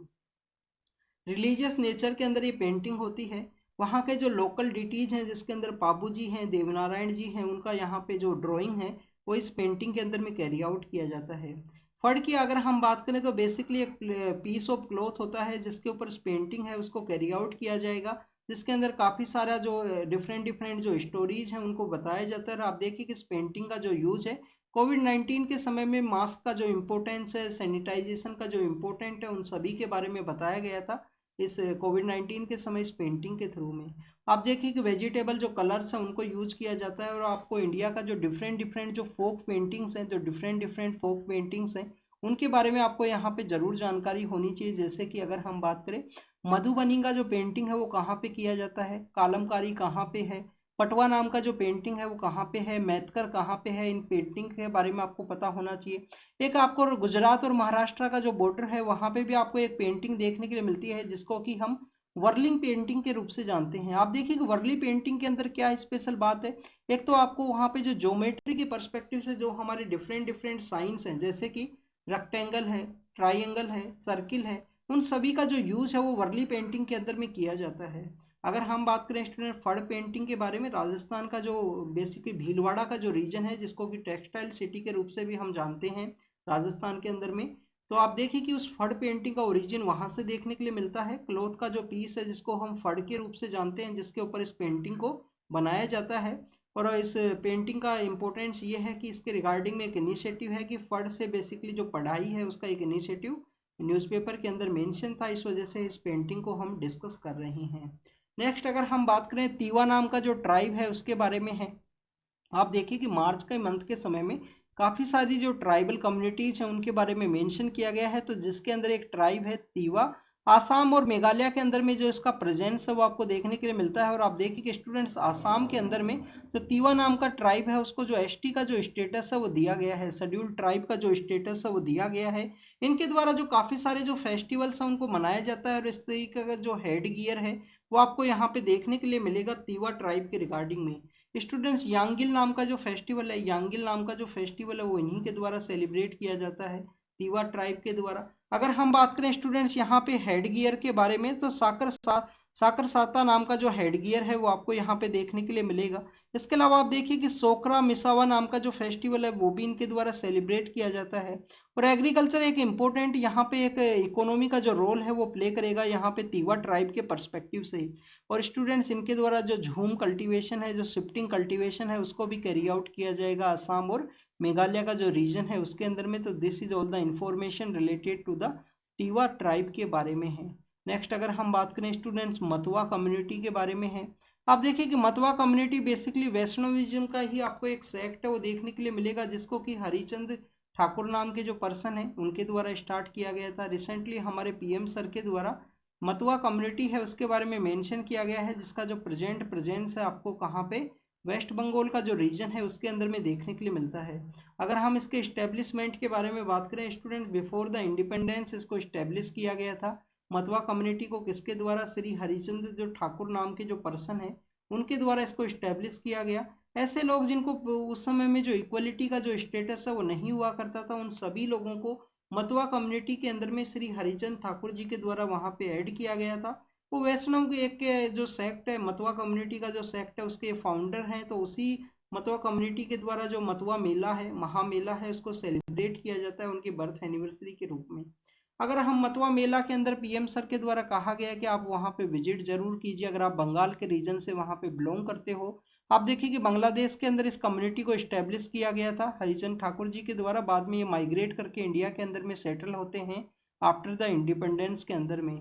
[SPEAKER 1] रिलीजियस नेचर के अंदर ये पेंटिंग होती है। वहाँ के जो लोकल डिटीज हैं, जिसके अंदर पाबू जी हैं, देवनारायण जी हैं, उनका यहाँ पे जो ड्राइंग है वो इस पेंटिंग के अंदर में कैरी आउट किया जाता है। फड़ की अगर हम बात करें तो बेसिकली एक पीस ऑफ क्लॉथ होता है जिसके ऊपर पेंटिंग है उसको कैरी आउट किया जाएगा, जिसके अंदर काफ़ी सारा जो डिफरेंट डिफरेंट जो स्टोरीज हैं उनको बताया जाता है। और आप देखिए कि इस पेंटिंग का जो यूज है कोविड-19 के समय में मास्क का जो इम्पोर्टेंस है, सैनिटाइजेशन का जो इम्पोर्टेंट है, उन सभी के बारे में बताया गया था इस कोविड-19 के समय इस पेंटिंग के थ्रू में। आप देखिए कि वेजिटेबल जो कलर्स हैं उनको यूज किया जाता है, और आपको इंडिया का जो डिफरेंट डिफरेंट जो फोक पेंटिंग्स हैं, जो डिफरेंट डिफरेंट फोक पेंटिंग्स हैं, उनके बारे में आपको यहाँ पे जरूर जानकारी होनी चाहिए। जैसे कि अगर हम बात करें मधुबनी का जो पेंटिंग है वो कहाँ पे किया जाता है, कालमकारी कहाँ पे है, पटवा नाम का जो पेंटिंग है वो कहाँ पे है, मैथकर कहाँ पे है, इन पेंटिंग के बारे में आपको पता होना चाहिए। एक आपको गुजरात और महाराष्ट्र का जो बॉर्डर है वहाँ पे भी आपको एक पेंटिंग देखने के लिए मिलती है जिसको कि हम वर्लिंग पेंटिंग के रूप से जानते हैं। आप देखिए कि वर्ली पेंटिंग के अंदर क्या स्पेशल बात है, एक तो आपको वहाँ पे जो ज्योमेट्री के पर्सपेक्टिव से जो हमारे डिफरेंट डिफरेंट साइंस हैं, जैसे कि रेक्टेंगल है, ट्राइंगल है, सर्किल है, उन सभी का जो यूज है वो वर्ली पेंटिंग के अंदर में किया जाता है। अगर हम बात करें स्टूडेंट फड़ पेंटिंग के बारे में, राजस्थान का जो बेसिकली भीलवाड़ा का जो रीजन है जिसको कि टेक्सटाइल सिटी के रूप से भी हम जानते हैं राजस्थान के अंदर में, तो आप देखिए कि उस फड़ पेंटिंग का ओरिजिन वहां से देखने के लिए मिलता है। क्लॉथ का जो पीस है जिसको हम फड़ के रूप से जानते हैं, जिसके ऊपर इस पेंटिंग को बनाया जाता है। और इस पेंटिंग का इम्पोर्टेंस ये है कि इसके रिगार्डिंग में एक इनिशिएटिव है कि फड़ से बेसिकली जो पढ़ाई है उसका एक इनिशिएटिव न्यूज़पेपर के अंदर मेंशन था, इस वजह से इस पेंटिंग को हम डिस्कस कर रहे हैं। नेक्स्ट अगर हम बात करें तीवा नाम का जो ट्राइब है उसके बारे में है। आप देखिए कि मार्च के मंथ के समय में काफ़ी सारी जो ट्राइबल कम्युनिटीज हैं उनके बारे में मेंशन किया गया है, तो जिसके अंदर एक ट्राइब है तीवा। आसाम और मेघालय के अंदर में जो इसका प्रेजेंस है वो आपको देखने के लिए मिलता है। और आप देखिए कि स्टूडेंट्स आसाम के अंदर में जो तीवा नाम का ट्राइब है उसको जो एसटी का जो स्टेटस है वो दिया गया है, शेड्यूल्ड ट्राइब का जो स्टेटस है वो दिया गया है। इनके द्वारा जो काफ़ी सारे जो फेस्टिवल्स हैं उनको मनाया जाता है, और इस तरीके का जो हेड गियर है वो आपको यहाँ पे देखने के लिए मिलेगा तीवा ट्राइब के रिगार्डिंग में। स्टूडेंट्स यांगिल नाम का जो फेस्टिवल है, यांगिल नाम का जो फेस्टिवल है वो इन्हीं के द्वारा सेलिब्रेट किया जाता है, तीवा ट्राइब के द्वारा। अगर हम बात करें स्टूडेंट्स यहाँ पे हेड गियर के बारे में, तो साकर साता नाम का जो हेड गियर है वो आपको यहाँ पे देखने के लिए मिलेगा। इसके अलावा आप देखिए कि सोकरा मिसावा नाम का जो फेस्टिवल है वो भी इनके द्वारा सेलिब्रेट किया जाता है। और एग्रीकल्चर एक इम्पोर्टेंट यहाँ पे एक इकोनॉमी का जो रोल है वो प्ले करेगा यहाँ पे तीवा ट्राइब के पर्सपेक्टिव से। और स्टूडेंट्स इनके द्वारा जो झूम कल्टीवेशन है, जो शिफ्टिंग कल्टीवेशन है, उसको भी कैरी आउट किया जाएगा आसाम और मेघालय का जो रीजन है उसके अंदर में। तो this is all the information related to the Tiwa tribe के बारे में है। नेक्स्ट अगर हम बात करें स्टूडेंट्स मतवा कम्युनिटी के बारे में है। आप देखिए कि मतवा कम्युनिटी बेसिकली वैष्णविज्म का ही आपको एक सेक्ट है वो देखने के लिए मिलेगा, जिसको कि हरिचंद ठाकुर नाम के जो पर्सन है उनके द्वारा स्टार्ट किया गया था। रिसेंटली हमारे पीएम सर के द्वारा मतवा कम्युनिटी है उसके बारे में मेंशन किया गया है, जिसका जो प्रेजेंस है आपको कहाँ पे, वेस्ट बंगाल का जो रीजन है उसके अंदर में देखने के लिए मिलता है। अगर हम इसके इस्टेब्लिशमेंट के बारे में बात करें स्टूडेंट, बिफोर द इंडिपेंडेंस इसको इस्टेब्लिश किया गया था। मतवा कम्युनिटी को किसके द्वारा, श्री हरिचंद जो ठाकुर नाम के जो पर्सन है उनके द्वारा इसको इस्टेब्लिश किया गया। ऐसे लोग जिनको उस समय में जो इक्वलिटी का जो स्टेटस है वो नहीं हुआ करता था, उन सभी लोगों को मतवा कम्युनिटी के अंदर में श्री हरिचंद ठाकुर जी के द्वारा वहाँ पे ऐड किया गया था। वो वैष्णव के एक के जो सेक्ट है, मतवा कम्युनिटी का जो सेक्ट है उसके फाउंडर हैं। तो उसी मतवा कम्युनिटी के द्वारा जो मतवा मेला है, महामेला है, उसको सेलिब्रेट किया जाता है उनकी बर्थ एनिवर्सरी के रूप में। अगर हम मतवा मेला के अंदर पीएम सर के द्वारा कहा गया है कि आप वहाँ पे विजिट जरूर कीजिए अगर आप बंगाल के रीजन से वहाँ पे बिलोंग करते हो। आप देखिए कि बांग्लादेश के अंदर इस कम्युनिटी को इस्टेब्लिश किया गया था हरिचंद ठाकुर जी के द्वारा, बाद में ये माइग्रेट करके इंडिया के अंदर में सेटल होते हैं आफ्टर द इंडिपेंडेंस के अंदर में।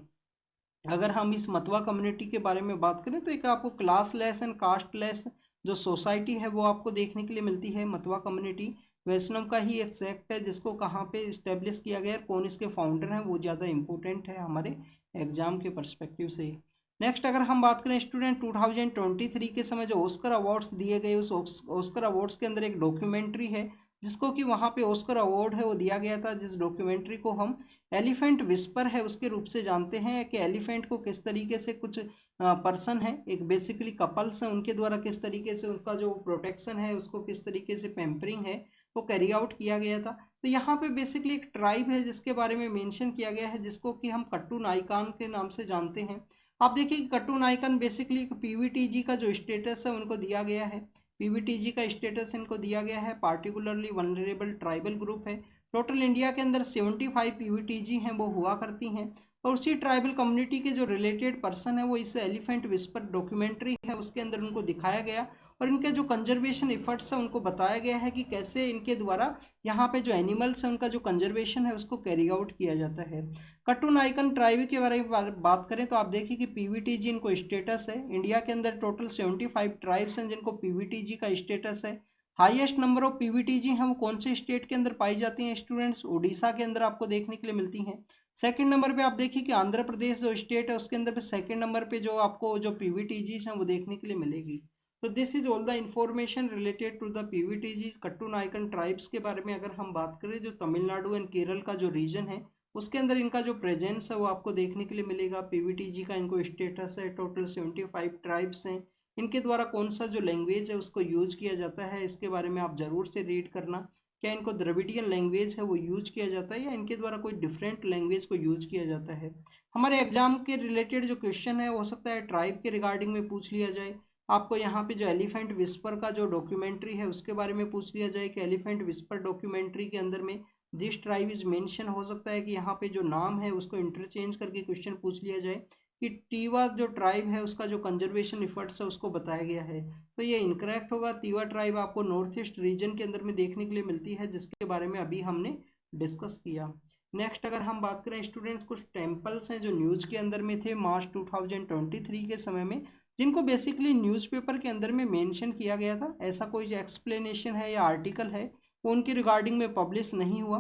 [SPEAKER 1] अगर हम इस मतवा कम्युनिटी के बारे में बात करें तो एक आपको classless and casteless जो सोसाइटी है वो आपको देखने के लिए मिलती है मतवा कम्युनिटी। वैष्णव का ही एक सेक्ट है जिसको कहाँ पे इस्टेब्लिश किया गया, कौन इसके फाउंडर हैं, वो ज़्यादा इंपॉर्टेंट है हमारे एग्जाम के परस्पेक्टिव से। नेक्स्ट अगर हम बात करें स्टूडेंट 2023 के समय जो ऑस्कर अवार्ड्स दिए गए, उस ऑस्कर अवार्ड्स के अंदर एक डॉक्यूमेंट्री है जिसको कि वहाँ पे ऑस्कर अवार्ड है वो दिया गया था, जिस डॉक्यूमेंट्री को हम एलिफेंट विस्पर है उसके रूप से जानते हैं कि एलिफेंट को किस तरीके से कुछ पर्सन है, एक बेसिकली कपल्स हैं, उनके द्वारा किस तरीके से उनका जो प्रोटेक्शन है उसको किस तरीके से पैम्परिंग है वो कैरी आउट किया गया था। तो यहाँ पे बेसिकली एक ट्राइब है जिसके बारे में मेंशन किया गया है जिसको कि हम कट्टू नाइकान के नाम से जानते हैं। आप देखिए कट्टू नाइकान बेसिकली पीवीटीजी का जो स्टेटस है उनको दिया गया है, पीवीटीजी का स्टेटस इनको दिया गया है, पार्टिकुलरली वनरेबल ट्राइबल ग्रुप है। टोटल इंडिया के अंदर 75 पीवीटीजी हैं वो हुआ करती हैं, और उसी ट्राइबल कम्युनिटी के जो रिलेटेड पर्सन है वो इस एलिफेंट विस्पर डॉक्यूमेंट्री है उसके अंदर उनको दिखाया गया, और इनके जो कंजर्वेशन इफर्ट्स है उनको बताया गया है कि कैसे इनके द्वारा यहाँ पे जो एनिमल्स है उनका जो कंजर्वेशन है उसको कैरी आउट किया जाता है। कट्टू नाइकन ट्राइब के बारे में बात करें तो आप देखिए कि पीवीटीजी इनको स्टेटस है, इंडिया के अंदर टोटल 75 ट्राइब्स हैं जिनको पीवीटीजी का स्टेटस है। हाईएस्ट नंबर ऑफ पीवीटीजी हैं वो कौन से स्टेट के अंदर पाई जाती हैं स्टूडेंट्स, उड़ीसा के अंदर आपको देखने के लिए मिलती हैं। सेकंड नंबर पे आप देखिए कि आंध्र प्रदेश जो स्टेट है उसके अंदर पे सेकंड नंबर पे जो आपको जो पीवीटीजी हैं वो देखने के लिए मिलेगी। तो this is all the information related to the PVTG Kattunayakan tribes के बारे में। अगर हम बात करें जो तमिलनाडु एंड केरल का जो रीजन है उसके अंदर इनका जो प्रेजेंस है वो आपको देखने के लिए मिलेगा। पीवीटीजी का इनको स्टेटस है, टोटल 75 ट्राइब्स हैं, इनके द्वारा कौन सा जो लैंग्वेज है उसको यूज किया जाता है इसके बारे में आप जरूर से रीड करना। क्या इनको द्रविडियन लैंग्वेज है वो यूज किया जाता है या इनके द्वारा कोई डिफरेंट लैंग्वेज को यूज किया जाता है। हमारे एग्जाम के रिलेटेड जो क्वेश्चन है हो सकता है ट्राइब के रिगार्डिंग में पूछ लिया जाए, आपको यहाँ पे जो एलिफेंट विस्पर का जो डॉक्यूमेंट्री है उसके बारे में पूछ लिया जाए कि एलिफेंट विस्पर डॉक्यूमेंट्री के अंदर में दिस ट्राइब इज मेंशन, हो सकता है कि यहाँ पे जो नाम है उसको इंटरचेंज करके क्वेश्चन पूछ लिया जाए कि टीवा जो ट्राइब है उसका जो कंजर्वेशन इफर्ट्स है उसको बताया गया है, तो ये इनकरेक्ट होगा। तीवा ट्राइब आपको नॉर्थ ईस्ट रीजन के अंदर में देखने के लिए मिलती है जिसके बारे में अभी हमने डिस्कस किया। नेक्स्ट अगर हम बात करें स्टूडेंट्स कुछ टेम्पल्स हैं जो न्यूज के अंदर में थे मार्च 2023 के समय में, जिनको बेसिकली न्यूज़पेपर के अंदर में मेंशन किया गया था, ऐसा कोई एक्सप्लेनेशन है या आर्टिकल है वो उनकी रिगार्डिंग में पब्लिश नहीं हुआ।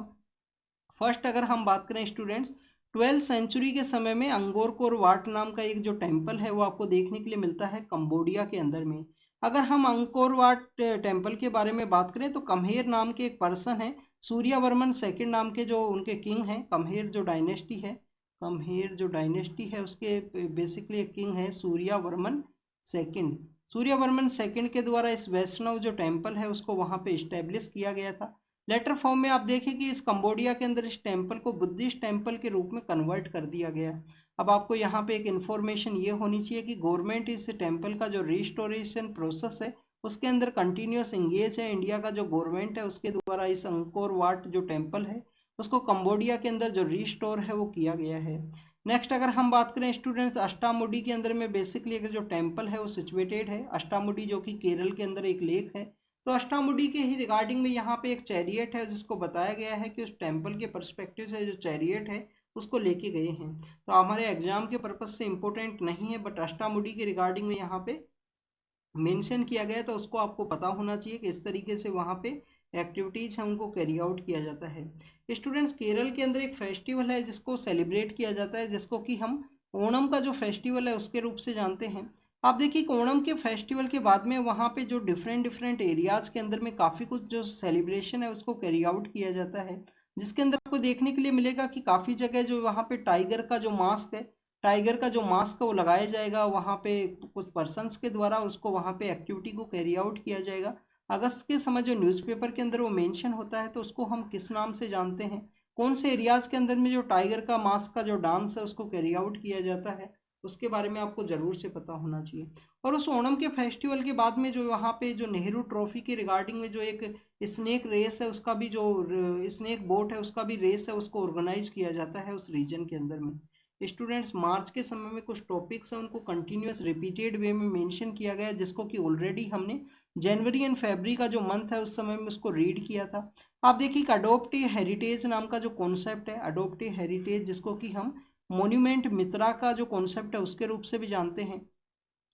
[SPEAKER 1] फर्स्ट अगर हम बात करें स्टूडेंट्स 12th सेंचुरी के समय में अंगोरकोर वाट नाम का एक जो टेम्पल है वो आपको देखने के लिए मिलता है कंबोडिया के अंदर में। अगर हम अंकोर वाट टेम्पल के बारे में बात करें तो कम्हेर नाम के एक पर्सन है, सूर्यवर्मन सेकंड नाम के जो उनके किंग हैं, कम्हेर जो डायनेस्टी है, कम्हेर जो डायनेस्टी है उसके बेसिकली एक किंग है सूर्यवर्मन सेकंड। सूर्यवर्मन सेकंड के द्वारा इस वैष्णव जो टेम्पल है उसको वहाँ पे इस्टेब्लिश किया गया था। लेटर फॉर्म में आप देखें कि इस कंबोडिया के अंदर इस टेम्पल को बुद्धिस्ट टेम्पल के रूप में कन्वर्ट कर दिया गया। अब आपको यहाँ पे एक इन्फॉर्मेशन ये होनी चाहिए कि गवर्नमेंट इस टेम्पल का जो रिस्टोरेशन प्रोसेस है उसके अंदर कंटिन्यूस इंगेज है। इंडिया का जो गवर्नमेंट है उसके द्वारा इस अंकोर वाट जो टेम्पल है उसको कंबोडिया के अंदर जो रिस्टोर है वो किया गया है। नेक्स्ट अगर हम बात करें स्टूडेंट्स अष्टामुडी के अंदर में बेसिकली एक जो टेम्पल है वो सिचुएटेड है, अष्टामुडी जो कि केरल के अंदर एक लेक है। तो अष्टामुडी के ही रिगार्डिंग में यहाँ पे एक चैरियट है जिसको बताया गया है कि उस टेम्पल के परस्पेक्टिव से जो चैरियट है उसको लेके गए हैं। तो हमारे एग्जाम के पर्पज से इंपॉर्टेंट नहीं है बट अष्टामुडी के रिगार्डिंग में यहाँ पे मेंशन किया गया है तो उसको आपको पता होना चाहिए कि इस तरीके से वहाँ पे एक्टिविटीज है उनको कैरी आउट किया जाता है। स्टूडेंट्स केरल के अंदर एक फेस्टिवल है जिसको सेलिब्रेट किया जाता है जिसको कि हम ओणम का जो फेस्टिवल है उसके रूप से जानते हैं। आप देखिए ओणम के फेस्टिवल के बाद में वहाँ पे जो डिफरेंट डिफरेंट एरियाज के अंदर में काफ़ी कुछ जो सेलिब्रेशन है उसको कैरी आउट किया जाता है, जिसके अंदर आपको देखने के लिए मिलेगा कि काफ़ी जगह जो वहाँ पे टाइगर का जो मास्क है, टाइगर का जो मास्क है वो लगाया जाएगा वहाँ पे कुछ पर्सन्स के द्वारा, उसको वहाँ पे एक्टिविटी को कैरी आउट किया जाएगा। अगस्त के समय जो न्यूज़पेपर के अंदर वो मेंशन होता है तो उसको हम किस नाम से जानते हैं, कौन से एरियाज के अंदर में जो टाइगर का मास्क का जो डांस है उसको कैरी आउट किया जाता है उसके बारे में आपको जरूर से पता होना चाहिए। और उस ओणम के फेस्टिवल के बाद में जो वहाँ पे जो नेहरू ट्रॉफी के रिगार्डिंग में जो एक स्नेक रेस है उसका भी जो स्नेक बोट है उसका भी रेस है उसको ऑर्गेनाइज किया जाता है उस रीजन के अंदर में। स्टूडेंट्स मार्च के समय में कुछ टॉपिक्स हैं उनको कंटिन्यूस रिपीटेड वे में मेंशन किया गया है जिसको कि ऑलरेडी हमने जनवरी एंड फरवरी का जो मंथ है उस समय में उसको रीड किया था। आप देखिए कि अडोप्ट ए हेरिटेज नाम का जो कॉन्सेप्ट है, अडोप्ट ए हेरिटेज जिसको कि हम मोन्यूमेंट मित्रा का जो कॉन्सेप्ट है उसके रूप से भी जानते हैं।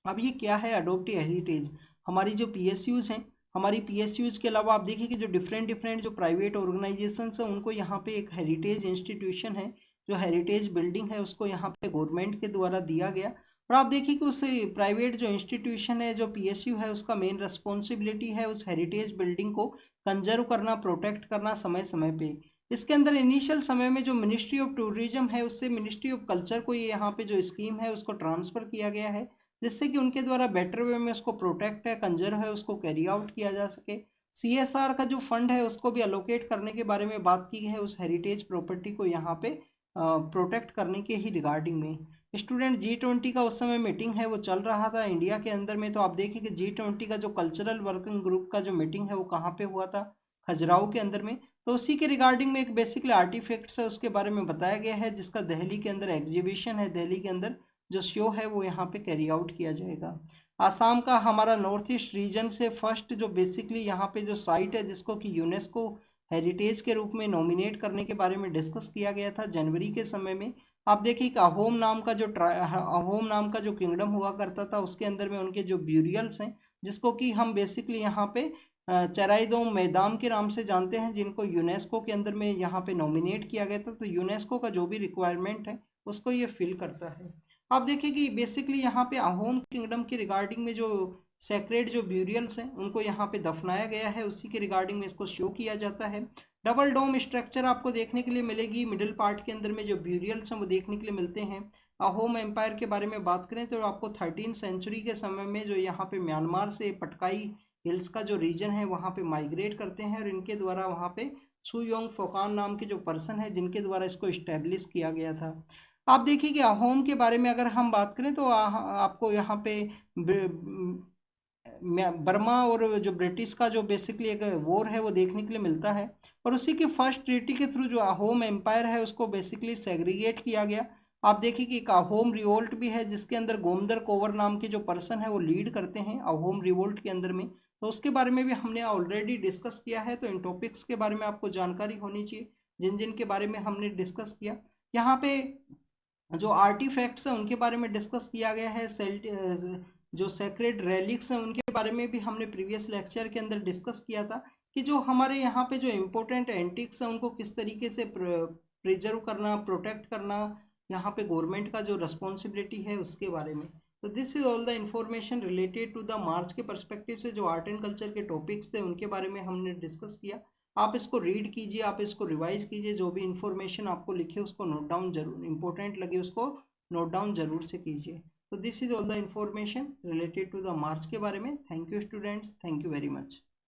[SPEAKER 1] अब ये क्या है अडोप्ट ए हेरिटेज, हमारी जो पीएसयूज हैं हमारी PSUs के अलावा आप देखिए कि जो डिफरेंट जो प्राइवेट ऑर्गेनाइजेशंस हैं उनको यहाँ पे एक हेरिटेज इंस्टीट्यूशन है, जो हेरिटेज बिल्डिंग है उसको यहाँ पे गवर्नमेंट के द्वारा दिया गया। और आप देखिए कि उस प्राइवेट जो इंस्टीट्यूशन है, जो PSU है, उसका मेन रिस्पॉन्सिबिलिटी है उस हेरिटेज बिल्डिंग को कंजर्व करना, प्रोटेक्ट करना समय समय पे। इसके अंदर इनिशियल समय में जो मिनिस्ट्री ऑफ टूरिज्म है उससे मिनिस्ट्री ऑफ कल्चर को ये यहाँ पे जो स्कीम है उसको ट्रांसफर किया गया है, जिससे कि उनके द्वारा बेटर वे में उसको प्रोटेक्ट है, कंजर्व है, उसको कैरी आउट किया जा सके। CSR का जो फंड है उसको भी अलोकेट करने के बारे में बात की है उस हेरिटेज प्रॉपर्टी को यहाँ पे प्रोटेक्ट करने के ही रिगार्डिंग में। स्टूडेंट G20 का उस समय मीटिंग है वो चल रहा था इंडिया के अंदर में, तो आप देखिए कि G20 का जो कल्चरल वर्किंग ग्रुप का जो मीटिंग है वो कहाँ पे हुआ था, खजुराहो के अंदर में। तो उसी के रिगार्डिंग में एक बेसिकली आर्टिफैक्ट्स है उसके बारे में बताया गया है, जिसका दिल्ली के अंदर एग्जीबिशन है, दिल्ली के अंदर जो शो है वो यहाँ पे कैरी आउट किया जाएगा। आसाम का हमारा नॉर्थ ईस्ट रीजन से फर्स्ट जो बेसिकली यहाँ पे जो साइट है जिसको कि यूनेस्को हेरिटेज के रूप में नॉमिनेट करने के बारे में डिस्कस किया गया था जनवरी के समय में। आप देखिए कि अहोम नाम का जो किंगडम हुआ करता था उसके अंदर में उनके जो ब्यूरियल्स हैं, जिसको कि हम बेसिकली यहाँ पे चराइदोम मैदाम के नाम से जानते हैं, जिनको यूनेस्को के अंदर में यहाँ पे नॉमिनेट किया गया था। तो यूनेस्को का जो भी रिक्वायरमेंट है उसको ये फिल करता है। आप देखिए कि बेसिकली यहाँ पे अहोम किंगडम के रिगार्डिंग में जो सेक्रेड जो ब्यूरियल्स हैं उनको यहाँ पे दफनाया गया है, उसी के रिगार्डिंग में इसको शो किया जाता है। डबल डोम स्ट्रक्चर आपको देखने के लिए मिलेगी, मिडिल पार्ट के अंदर में जो ब्यूरियल्स हैं वो देखने के लिए मिलते हैं। अहोम एम्पायर के बारे में बात करें तो आपको 13 सेंचुरी के समय में जो यहाँ पे म्यांमार से पटकाई हिल्स का जो रीजन है वहाँ पे माइग्रेट करते हैं, और इनके द्वारा वहाँ पे सुयोंग फोकान नाम के जो पर्सन है जिनके द्वारा इसको इस्टेब्लिश किया गया था। आप देखिए कि अहोम के बारे में अगर हम बात करें तो आपको यहाँ पे बर्मा और जो ब्रिटिश का जो बेसिकली एक वॉर है वो देखने के लिए मिलता है, और उसी की फर्स्ट ट्रीटी के थ्रू जो अहोम एम्पायर है उसको बेसिकली सेग्रीगेट किया गया। आप देखिए कि एक अहोम रिवोल्ट भी है जिसके अंदर गोमदर कोवर नाम के जो पर्सन है वो लीड करते हैं अहोम रिवोल्ट के अंदर में, तो उसके बारे में भी हमने ऑलरेडी डिस्कस किया है। तो इन टॉपिक्स के बारे में आपको जानकारी होनी चाहिए जिन जिन के बारे में हमने डिस्कस किया। यहाँ पे जो आर्टिफैक्ट्स हैं उनके बारे में डिस्कस किया गया है, जो सेक्रेड रेलिक्स हैं उनके बारे में भी हमने प्रीवियस लेक्चर के अंदर डिस्कस किया था, कि जो हमारे यहाँ पे जो इम्पोर्टेंट एंटिक्स हैं उनको किस तरीके से प्रिजर्व करना, प्रोटेक्ट करना, यहाँ पे गवर्नमेंट का जो रिस्पॉन्सिबिलिटी है उसके बारे में। तो this is all the information related to the March के परस्पेक्टिव से जो आर्ट एंड कल्चर के टॉपिक्स थे उनके बारे में हमने डिस्कस किया। आप इसको रीड कीजिए, आप इसको रिवाइज कीजिए, जो भी इंफॉर्मेशन आपको लिखे उसको नोट डाउन जरूर, इंपॉर्टेंट लगे उसको नोट डाउन जरूर से कीजिए। तो this is all the information related to the March के बारे में। Thank you students, thank you very much.